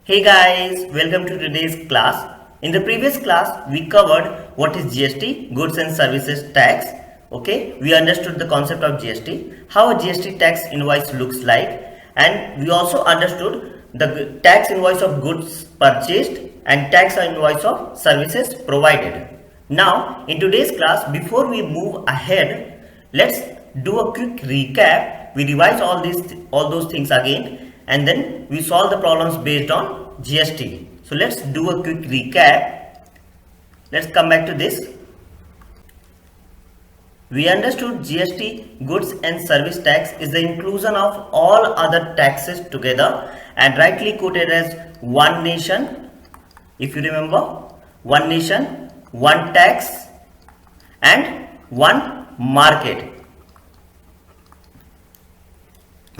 Hey guys, welcome to today's class. In the previous class, we covered what is GST, Goods and Services Tax. Okay, we understood the concept of GST, how a GST tax invoice looks like, and we also understood the tax invoice of goods purchased and tax invoice of services provided. Now, in today's class, before we move ahead, let's do a quick recap. We revise all those things again, and then we solve the problems based on GST. So let's do a quick recap. Let's come back to this. We understood GST, goods and service tax, is the inclusion of all other taxes together and rightly quoted as one nation. If you remember, one nation, one tax and one market.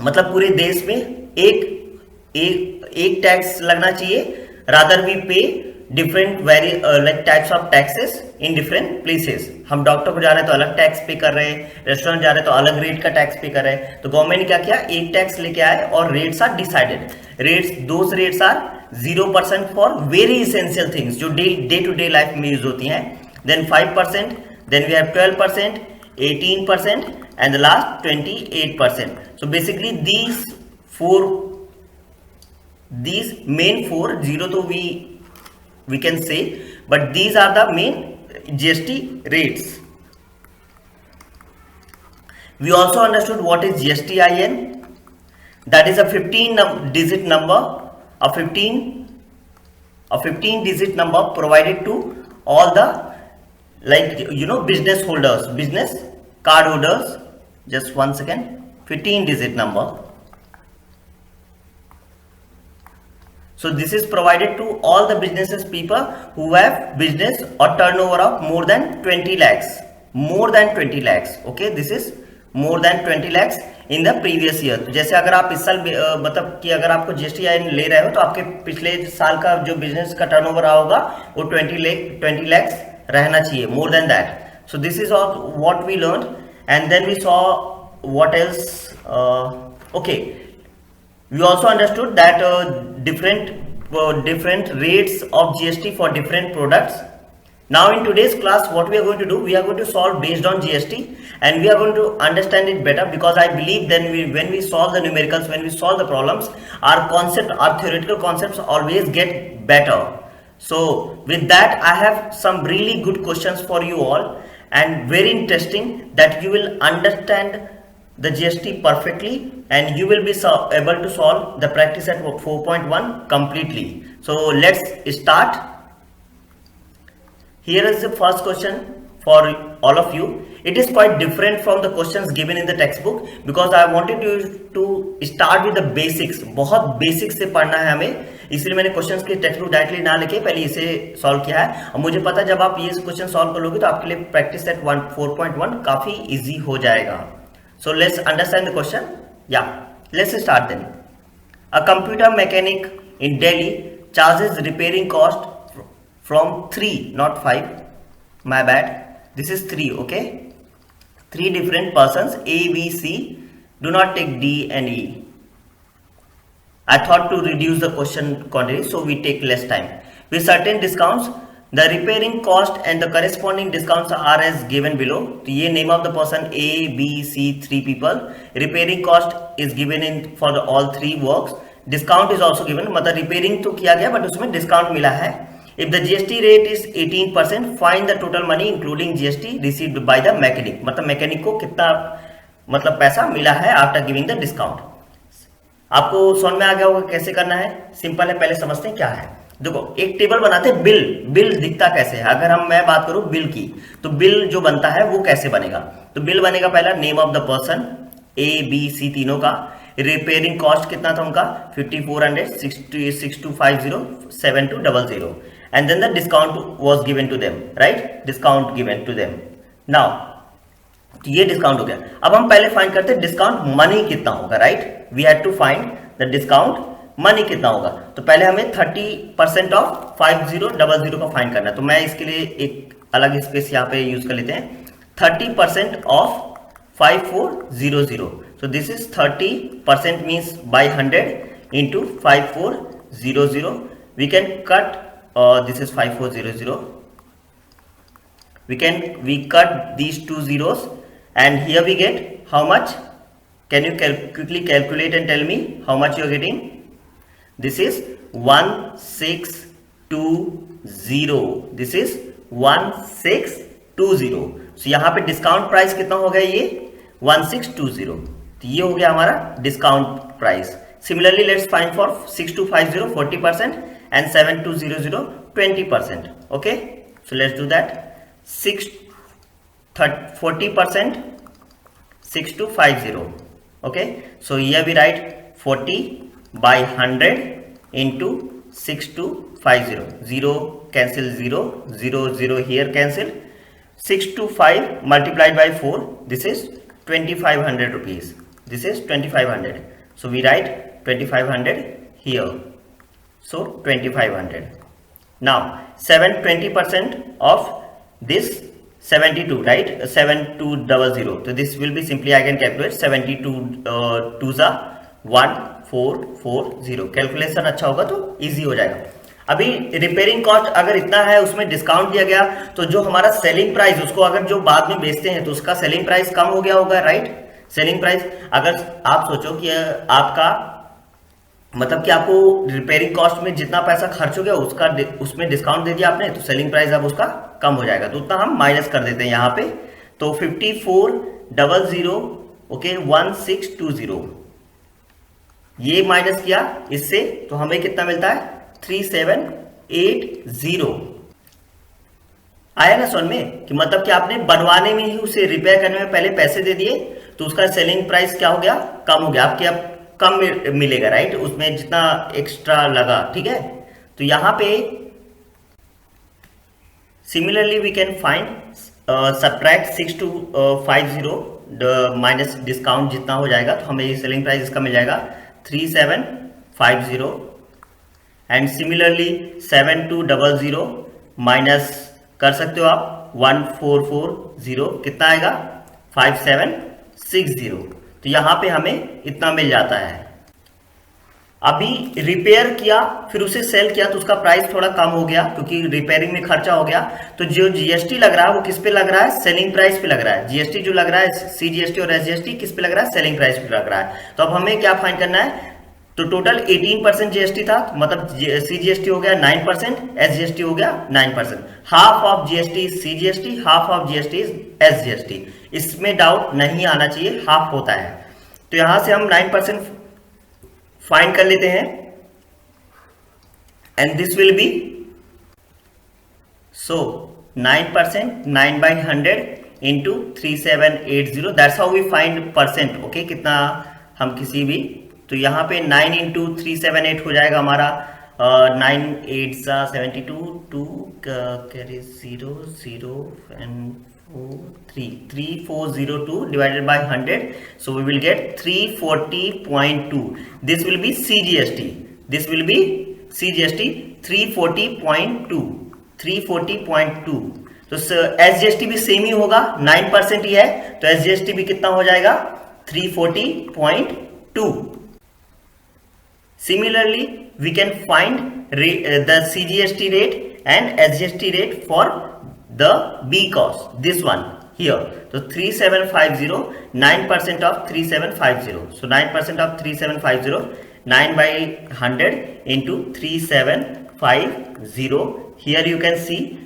मतलब पूरे देश में एक tax लगना चाहिए, rather we पे different like types of taxes in different places. हम doctor को जा रहे हैं तो अलग टैक्स पे कर रहे हैं, रेस्टोरेंट जा रहे हैं तो अलग रेट का टैक्स पे कर रहे हैं. तो गवर्नमेंट ने क्या किया, एक टैक्स लेके आए और rates are decided. Those rates are 0% for very essential things जो डे टू डे लाइफ में यूज होती हैं, then 5%, then we have 12%, 18% and the last 28%. So basically these main four, zero to we can say, but these are the main GST rates. We also understood what is GSTIN. That is a 15 digit number, a 15 digit number provided to all the business holders, business card holders. Just one second. 15 digit number. So this is provided to all the businesses people who have business or turnover of more than 20 lakhs. More than 20 lakhs. Okay, this is more than 20 lakhs in the previous year. तो जैसे अगर आप इस साल मतलब कि अगर आपको GSTIN ले रहे हो तो आपके पिछले साल का जो बिजनेस का टर्नओवर रहा होगा वो 20 lakhs रहना चाहिए, more than that. So this is all what we learned. And then we saw what else. Okay, we also understood that different rates of GST for different products. Now in today's class, what we are going to do, we are going to solve based on GST and we are going to understand it better, because I believe then when we solve the numericals, when we solve the problems, our theoretical concepts always get better. So with that, I have some really good questions for you all, and very interesting that you will understand the GST perfectly and you will be able to solve the practice at 4.1 completely. So let's start. Here is the first question for all of you. It is quite different from the questions given in the textbook, because I wanted you to start with the basics. बहुत basics से पढ़ना है हमें, इसलिए मैंने questions के text book directly ना लिखे, पहले इसे सॉल्व किया है. और मुझे पता जब आप ये क्वेश्चन सॉल्व कर लोगे तो आपके लिए प्रैक्टिस सेट 4.1 काफी इजी हो जाएगा. So let's understand the question. या let's start then. A computer mechanic in Delhi charges repairing cost from 3, not 5, my bad, this is 3. Okay, 3 different persons, A, B, C. Do not take D and E. I thought to reduce the question quantity, so we take less time. With certain discounts, the repairing cost and the corresponding discounts are as given below. तो ये name of the person A, B, C, 3 people. Repairing cost is given in for all 3 works. Discount is also given. मतलब repairing तो किया गया but उसमें discount मिला है. If the GST rate is 18%, find the total money including GST received by the mechanic. मतलब mechanic को कितना मतलब पैसा मिला है after giving the discount. आपको समझ में आ गया होगा कैसे करना है. सिंपल है, पहले समझते हैं क्या है. देखो, एक टेबल बनाते हैं. बिल दिखता कैसे है. अगर मैं बात करूं बिल की, तो बिल जो बनता है वो कैसे बनेगा. तो बिल बनेगा पहला name of the person A, B, C तीनों का. रिपेयरिंग कॉस्ट कितना था उनका 5400, 6250, 7200, and then the discount was given to them, right? Discount given to them. Now ये डिस्काउंट हो गया. अब हम पहले फाइंड करते हैं डिस्काउंट मनी कितना होगा, right? We had to find the discount money कितना होगा. तो पहले हमें 30% ऑफ 5000 का फाइंड करना है. तो मैं इसके लिए एक अलग स्पेस यहाँ पे यूज कर लेते हैं. 30% of 5400. So this is 30% means by 100 into 5400. 00. We can cut this is 5400. We cut these two zeros, and here we get how much? Can you quickly calculate and tell me how much you are getting? This is 1620. This is 1620. So यहाँ पे discount price कितना हो गया? ये 1620. तो ये हो गया हमारा discount price. Similarly let's find for 6250 40% and 7200 20%. Okay, so let's do that. 40% 6250. Okay, so here we write 40 by 100 into 6250. 0 cancel 0, 0 0 here cancel. 625 multiplied by 4, this is 2500 rupees. This is 2500. So we write 2500 here. So 2500. Now 20% of this 72, right? 7200. So this will be simply I can calculate 72 2s are 1440. Calculation अच्छा होगा तो easy हो जाएगा. अभी repairing cost अगर इतना है, उसमें डिस्काउंट दिया गया, तो जो हमारा सेलिंग प्राइस, उसको अगर जो बाद में बेचते हैं तो उसका सेलिंग प्राइस कम हो गया होगा, राइट? सेलिंग प्राइस अगर आप सोचो कि आपका मतलब कि आपको रिपेयरिंग कॉस्ट में जितना पैसा खर्च हो गया उसका उसमें डिस्काउंट दे दिया आपने, तो सेलिंग प्राइस अब उसका कम हो जाएगा, तो उतना हम माइनस कर देते हैं यहाँ पे. तो 5400 ओके 1620 ये माइनस किया इससे, तो हमें कितना मिलता है? 3780. आया ना समझ में? कि मतलब कि आपने बनवाने में ही, उसे रिपेयर करने में पहले पैसे दे दिए, तो उसका सेलिंग प्राइस क्या हो गया? कम हो गया. आपके अब कम मिलेगा, राइट? उसमें जितना एक्स्ट्रा लगा, ठीक है? तो यहां पे similarly we can find subtract 6250 minus discount जितना हो जाएगा, तो हमें ये सेलिंग प्राइस इसका मिल जाएगा 3750. एंड सिमिलरली 7200 माइनस कर सकते हो आप 1440, कितना आएगा? 5760. तो यहां पे हमें इतना मिल जाता है. अभी रिपेयर किया फिर उसे सेल किया तो उसका प्राइस थोड़ा कम हो गया क्योंकि रिपेयरिंग में खर्चा हो गया, तो जो जीएसटी लग रहा है वो किस पे लग रहा है? सेलिंग प्राइस पे लग रहा है. जीएसटी जो लग रहा है सीजीएसटी और एसजीएसटी किस पे लग रहा है? सेलिंग प्राइस पे लग रहा है. तो अब हमें क्या फाइंड करना है? तो टोटल 18% जीएसटी था, मतलब सीजीएसटी हो गया 9%, एसजीएसटी हो गया 9%. Half of GST CGST, half of GST SGST. इसमें डाउट नहीं आना चाहिए, हाफ होता है. तो यहां से हम 9% फाइंड कर लेते हैं, and this will be so 9%, 9 by 100 into 3780. That's how we find percent. Okay, कितना हम किसी भी, तो यहाँ पे 9 into 378 हो जाएगा हमारा 9 8 72 2 carry 0 0 and 3402 divided by 100. So we will get 340.2. This will be CGST. This will be CGST 340.2. 340.2. तो SGST भी सेम ही होगा, 9% ही है, तो SGST भी कितना हो जाएगा? 340.2. Similarly, we can find the CGST rate and SGST rate for the B cost, this one here. So 3750, 9% of 3750. So 9% of 3750, 9 by 100 into 3750. Here you can see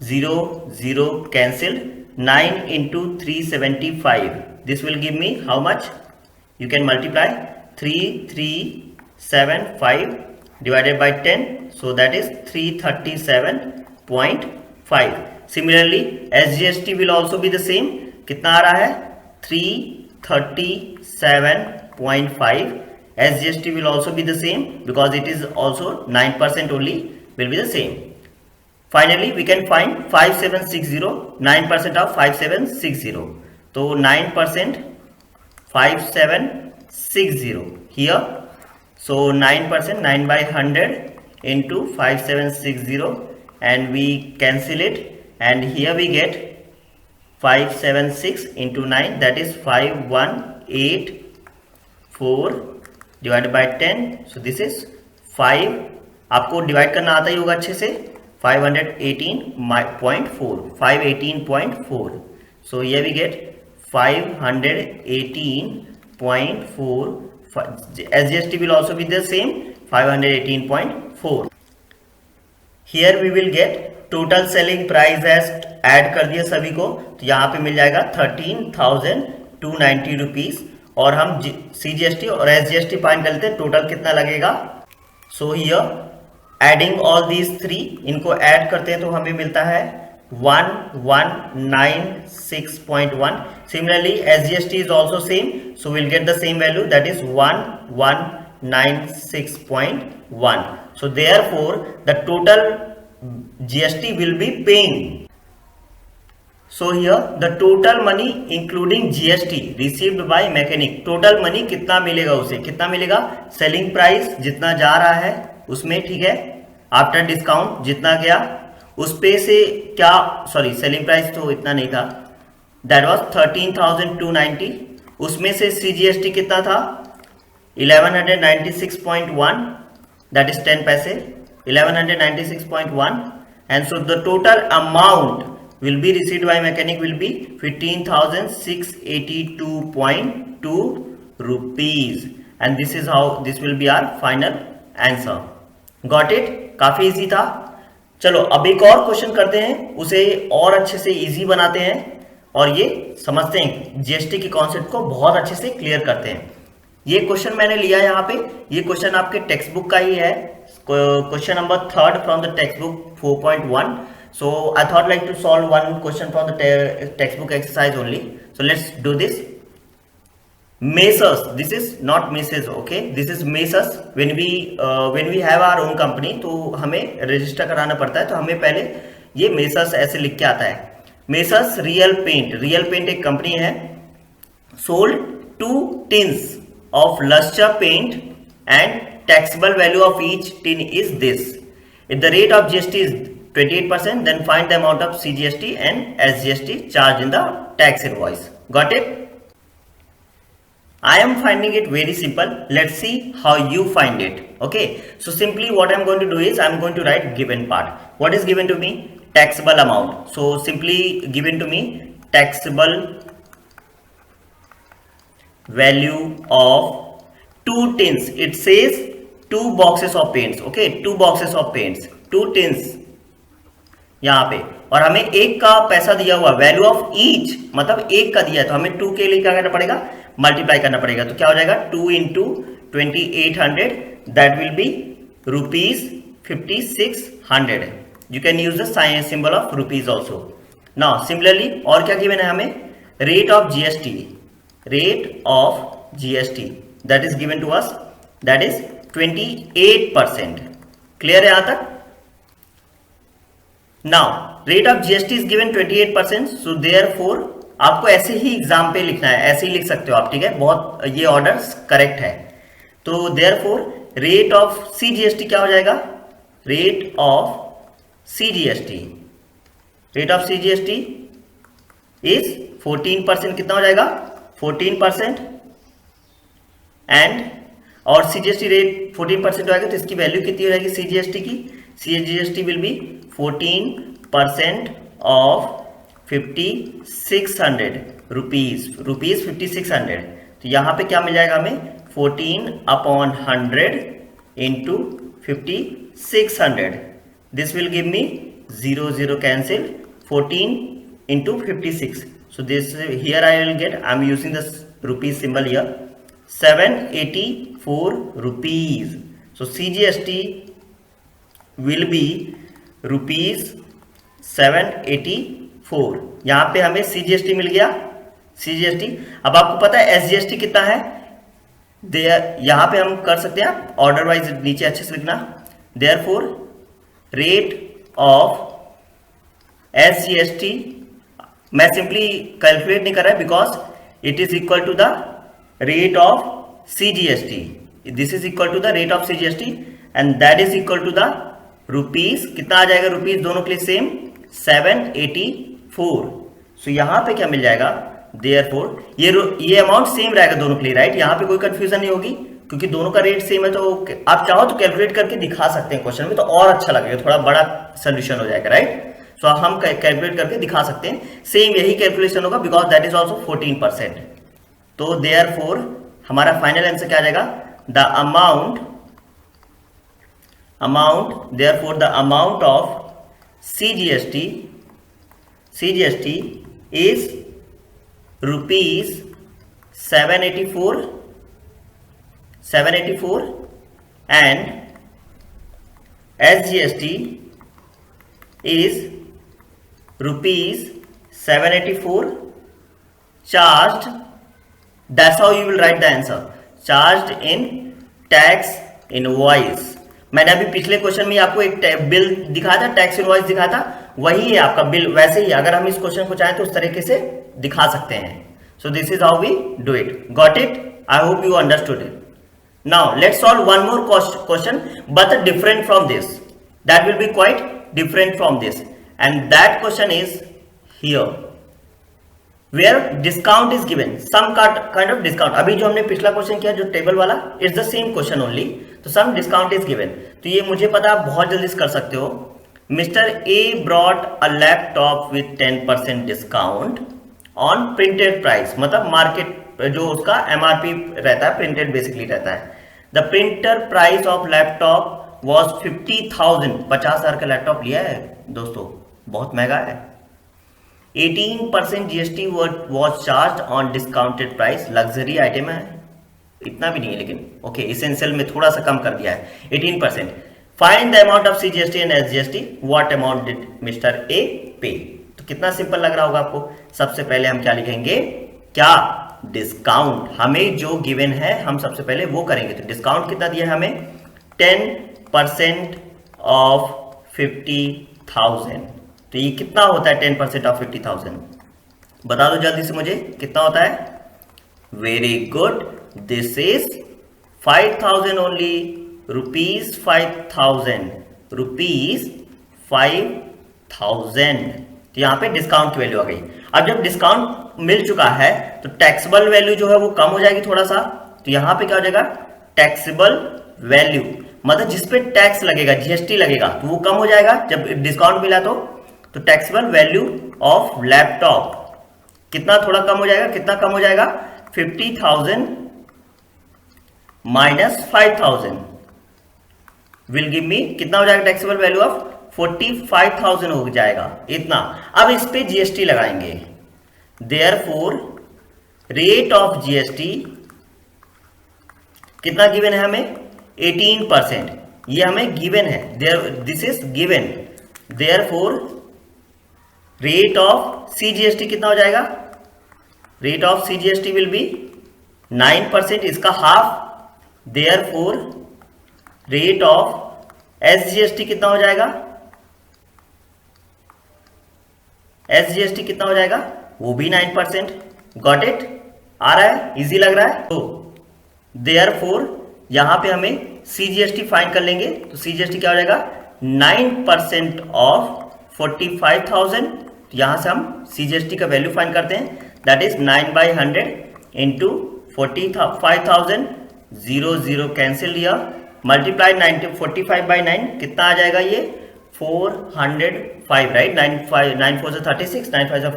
0 0 cancelled. 9 into 375. This will give me how much? You can multiply 3375 divided by 10. So that is 337.5. Similarly, SGST will also be the same. कितना आ रहा है? 337.5. SGST will also be the same because it is also 9% only, will be the same. Finally, we can find 5760, 9% of 5760. So 9% 5760 here. So 9%, 9 by 100 into 5760, and we cancel it. And here we get 576 into 9, that is 5184 divided by 10. So this is 5 आपको divide करना आता ही होगा अच्छे से, 518.4, 518.4. So here we get 518.4. SGST will also be the same, 518.4. Here we will get total selling price as add कर दिया सभी को, तो यहाँ पे मिल जाएगा 13,290 रुपीज. और हम CGST और SGST फाइंड कर लेते हैं, टोटल कितना लगेगा. So here adding all these 3, इनको ऐड करते हैं तो हमें मिलता है 1196.1. Similarly, SGST is also same, so we'll get the same value, that is 1196.1. So therefore, the total GST will be paying. So here the total money including GST received by mechanic, total money कितना मिलेगा उसे, कितना मिलेगा, selling price जितना जा रहा है उसमें, ठीक है, आफ्टर डिस्काउंट जितना गया उस पे से क्या, सॉरी सेलिंग प्राइस तो इतना नहीं था, दैट वाज 13,290. उसमें से CGST कितना था, 1196.1, दैट इज 10 पैसे, 1196.1. And so the total amount will be received by mechanic will be 15,682.2 rupees, and this is how this will be our final answer. Got it? काफी इजी था. चलो अब एक और क्वेश्चन करते हैं, उसे और अच्छे से इजी बनाते हैं और ये समझते हैं, जीएसटी के कॉन्सेप्ट को बहुत अच्छे से क्लियर करते हैं. ये क्वेश्चन मैंने लिया यहाँ पे, ये क्वेश्चन आपके टेक्स्ट बुक का ही है, question number 3 from the text book 4.1. So I thought like to solve one question from the textbook exercise only. So let's do this. Mesas, this is not Mrs. Okay, this is Mesas. When we have our own company, तो हमें register कराना पड़ता है, तो हमें पहले ये Mesas ऐसे लिख के आता है. Mesas Real Paint, Real Paint एक कंपनी है, sold 2 tins of luster paint and taxable value of each tin is this. If the rate of GST is 28%, then find the amount of CGST and SGST charged in the tax invoice. Got it? I am finding it very simple. Let's see how you find it. Okay. So simply what I am going to do is I am going to write given part. What is given to me? Taxable amount. So simply given to me taxable value of 2 tins. It says 2 boxes of paints. Okay. 2 boxes of paints. 2 tins. यहाँ पे, और हमें एक का पैसा दिया हुआ, value of each मतलब एक का दिया है, तो हमें 2 के लिए क्या करना पड़ेगा, मल्टीप्लाई करना पड़ेगा. तो क्या हो जाएगा, 2 into 2800, that will be ₹5600. You can use the symbol of rupees also. Now similarly और क्या गिवन है हमें, rate of GST, rate of GST that is given to us, that is 28%. Clear है यहां तक. Now rate of GST is given 28%, so therefore आपको ऐसे ही exam पे लिखना है, ऐसे ही लिख सकते हो आप, ठीक है, बहुत ये ऑर्डर करेक्ट है. तो therefore रेट ऑफ CGST क्या हो जाएगा, rate of CGST, rate of CGST is 14%. कितना हो जाएगा, 14%. एंड और CGST रेट 14% हो जाएगा, तो इसकी वैल्यू कितनी हो जाएगी CGST की, CGST will be 14% of 5600 rupees, 5600. तो यहां पे क्या मिल जाएगा हमें, 14/100 into 5600. This will give me 0 cancel, 14 into 56. So this here I will get, I am using this rupees symbol here, 784 rupees. So CGST will be ₹784. यहां पे हमें CGST मिल गया, CGST. अब आपको पता है SGST कितना है, यहां पे हम कर सकते हैं ऑर्डर वाइज, नीचे अच्छे से लिखना, देयरफॉर रेट ऑफ SGST, मैं सिंपली कैलकुलेट नहीं कर रहा है because it is equal to the rate of CGST. This is equal to the rate of CGST and that is equal to the rupees, कितना आ जाएगा रुपीज, दोनों के लिए सेम, 784. सो यहां पे क्या मिल जाएगा, देयरफॉर ये अमाउंट सेम रहेगा दोनों के लिए, राइट. यहां पे कोई कंफ्यूजन नहीं होगी क्योंकि दोनों का रेट सेम है, तो आप चाहो तो कैलकुलेट करके दिखा सकते हैं क्वेश्चन में, तो और अच्छा लगेगा, थोड़ा बड़ा सोल्यूशन हो जाएगा, राइट। सो हम कैलकुलेट करके दिखा सकते हैं, सेम यही कैलकुलेशन होगा, बिकॉज दैट इज ऑल्सो 14%। तो देयरफॉर हमारा फाइनल आंसर क्या आ जाएगा, the amount therefore the amount of CGST is rupees 784 and SGST is rupees 784 charged. That's how you will write the answer. Charged in tax invoice. मैंने अभी पिछले question में आपको एक बिल दिखाया था, टैक्स इनवॉइस दिखाया था, वही है आपका बिल। वैसे ही अगर हम इस क्वेश्चन को चाहें तो उस तरीके से दिखा सकते हैं। So this is how we do it. Got it? I hope you understood it. Now let's solve one more question but different from this, that will be quite different from this, and that question is here where discount is given, some kind of discount। अभी जो हमने पिछला question किया जो table वाला, it's the same question only, तो some discount is given. तो ये मुझे पता, आप बहुत जल्दी कर सकते हो। Mister A brought a laptop with 10% discount on printed price, मतलब मार्केट जो उसका MRP रहता है, प्रिंटेड बेसिकली रहता है। The printer price of laptop was 50,000। 50,000 का लैपटॉप लिया है दोस्तों, बहुत महंगा है। 18% GST was charged on discounted price। Luxury item है, इतना भी नहीं है लेकिन ओके, इसेंशियल में थोड़ा सा कम कर दिया है 18%। Find the amount of CGST and SGST, what amount did mister A पे। तो कितना सिंपल लग रहा होगा आपको। सबसे पहले हम क्या लिखेंगे, क्या डिस्काउंट हमें जो गिवन है हम सबसे पहले वो करेंगे। तो डिस्काउंट कितना दिया है हमें, 10% ऑफ 50,000। तो ये कितना होता है 10% ऑफ 50,000, बता दो जल्दी से मुझे कितना होता है। Very good, this is 5,000 only, rupees 5,000, rupees 5,000। तो यहाँ पे डिस्काउंट की वैल्यू आ गई। अब जब डिस्काउंट मिल चुका है तो टैक्सेबल वैल्यू जो है वो कम हो जाएगी थोड़ा सा। तो यहाँ पे क्या हो जाएगा, टैक्सेबल वैल्यू, मतलब जिसपे टैक्स लगेगा, GST लगेगा, तो वो कम हो जाएगा जब डिस्काउंट मिला। तो टैक्सेबल वैल्यू ऑफ लैपटॉप कितना थोड़ा कम हो जाएगा, कितना कम हो जाएगा, 50,000 माइनस 5,000 विल गिव मी कितना हो जाएगा, टैक्सेबल वैल्यू ऑफ 45,000 हो जाएगा इतना। अब इस पे GST लगाएंगे, देयरफॉर रेट ऑफ GST कितना गिवन है हमें, 18%। ये हमें गिवन है, this is given. Therefore rate of CGST कितना हो जाएगा, rate of CGST will be 9%, इसका half. Therefore rate of SGST कितना हो जाएगा, SGST कितना हो जाएगा, वो भी 9%। Got it? आ रहा है, इजी लग रहा है। तो देयरफॉर यहां पे हमें CGST फाइंड कर लेंगे। तो CGST क्या हो जाएगा, 9% ऑफ 45,000। यहां से हम CGST का वैल्यू फाइंड करते हैं, दैट इज 9/100 इंटू 45,000, 0 कैंसिल लिया, मल्टीप्लाई 45/9 कितना आ जाएगा, ये 405, राइट। 9 4 से 36, 9 5 से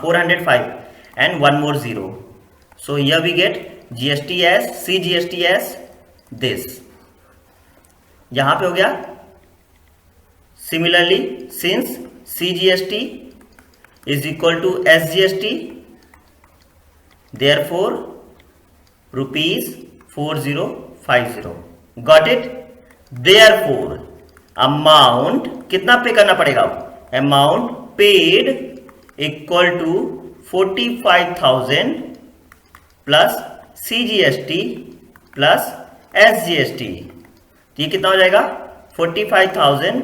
405 and 1 more 0। So here we get CGST as this, यहां पे हो गया। Similarly since CGST is equal to SGST, therefore rupees 4050। Got it? Therefore amount कितना पे करना पड़ेगा, amount paid equal to 45,000 plus CGST plus SGST। ये कितना हो जाएगा, 45,000।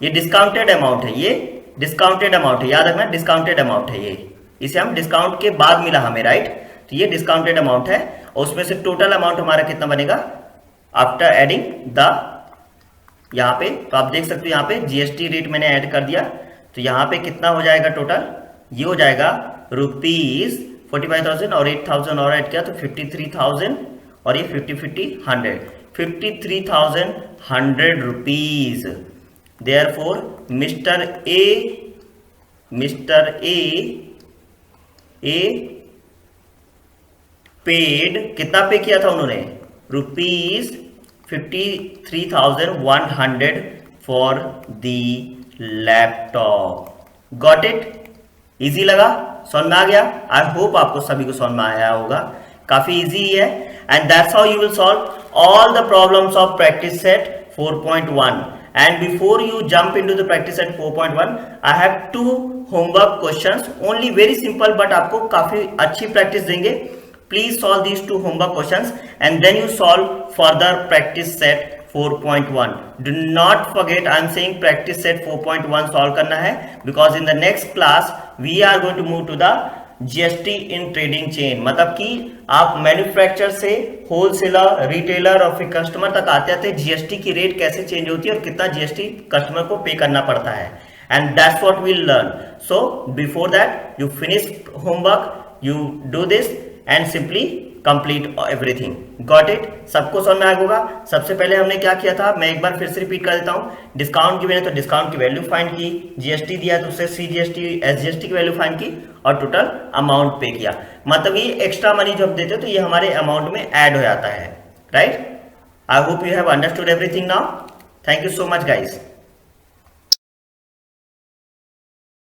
ये डिस्काउंटेड अमाउंट है, ये डिस्काउंटेड अमाउंट है, याद रखना डिस्काउंटेड अमाउंट है ये, इसे हम डिस्काउंट के बाद मिला हमें, राइट। तो ये डिस्काउंटेड अमाउंट है और उसमें से टोटल अमाउंट हमारा कितना बनेगा आफ्टर एडिंग द, यहाँ पे तो आप देख सकते हो यहाँ पे GST रेट मैंने ऐड कर दिया। तो यहाँ पे कितना हो जाएगा टोटल, ये हो जाएगा रुपीज 45,000 और 8,000 और ऐड किया तो 53,000 और ये 50 100 53,100 rupees. Therefore mister A paid, कितना पे किया था उन्होंने, rupees 53,100 for the laptop. Got it? Easy लगा, समझ में आ गया? आई होप आपको सभी को समझ में आया होगा, काफी इजी है। And that's how you will solve all the problems of practice set 4.1। And before you jump into the practice set 4.1, I have 2 homework questions, only very simple, but आपको काफी अच्छी प्रैक्टिस देंगे। Please solve these 2 homework questions and then you solve further practice set 4.1. Do not forget, I am saying practice set 4.1 solve करना है, because in the next class we are going to move to the GST in trading chain. मतलब कि आप manufacturer से wholesaler, retailer और फिर customer तक आते आते जीएसटी की रेट कैसे चेंज होती है और कितना जीएसटी कस्टमर को पे करना पड़ता है। And that's what we learn. So before that you finish homework, you do this and simply complete everything. Got it? सबको समझ में आया होगा। सबसे पहले हमने क्या किया था, मैं एक बार फिर से रिपीट कर देता हूं। डिस्काउंट की मैंने तो डिस्काउंट की वैल्यू फाइंड की, जीएसटी दिया तो उससे सीजीएसटी एसजीएसटी की वैल्यू फाइंड की और टोटल अमाउंट पे किया। मतलब ये एक्स्ट्रा मनी जो हम देते हैं तो ये हमारे अमाउंट में ऐड हो जाता है, right? I hope you have understood everything now. Thank you so much guys.